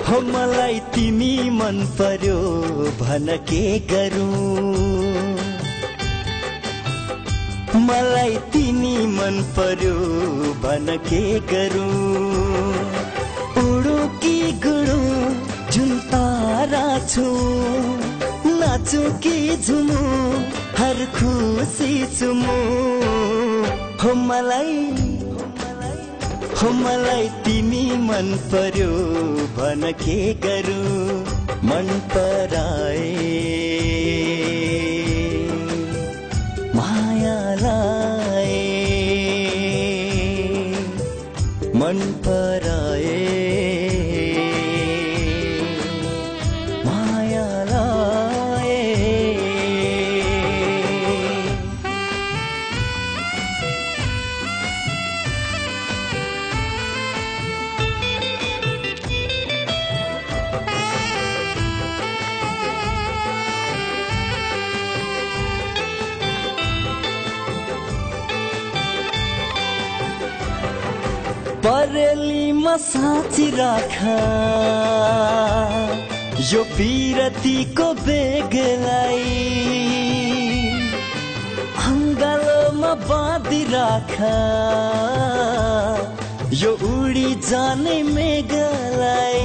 हो मलाई तिमी मन पर्यो भन के गरौँ मलाई तिमी मन पर्यो भन के गरौँ उडु कि गुडु जुन तारा छु नाचु कि झुमु हर खुसी छु म हो मलाई तिमी मन पर्यो भन के गरौँ मन पराए माया लाए मन पराए माया लाए परेलीमा साँची राख यो पिरतीको बेगलाई अङ्गालोमा बाँधी राख यो उडी जाने मेघलाई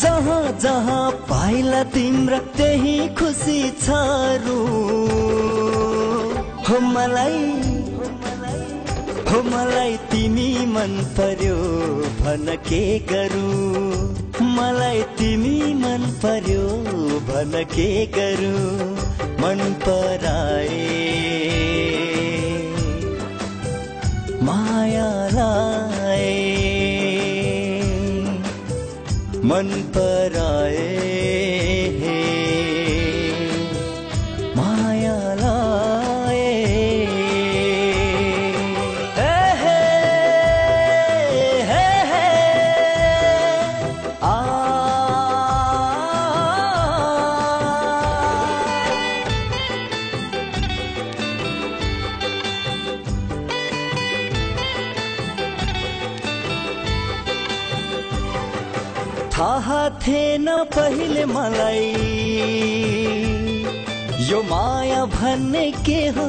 जहाँ जहाँ पाइला तिम्रो त्यही खुसी छ रु हो मलाई तिमी मन पर्यो भन के गरौँ मलाई तिमी मन पर्यो भन के गरौँ मन पराए माया लाए मन पराए माया लाए थाहा थिएन पहिले मलाई यो माया भन्ने के हो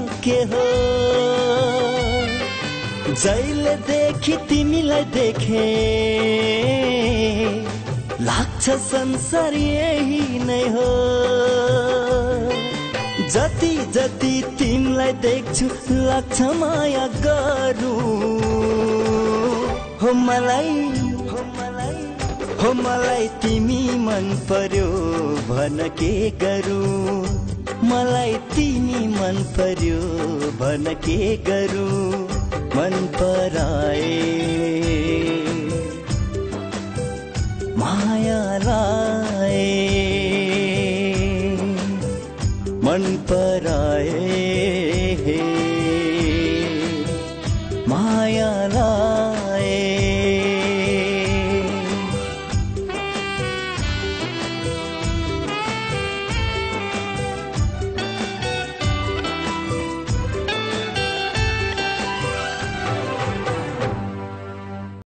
जहिले देखि तिमीलाई देखे लाग्छ संसार यही नै हो जति जति तिमीलाई देख्छु लाग्छ माया गरौँ हो मलाई तिमी मन पर्यो भन के गरौँ मलाई तिमी मन पर्यो भन के गरौँ मन पराए माया लाए मन पराए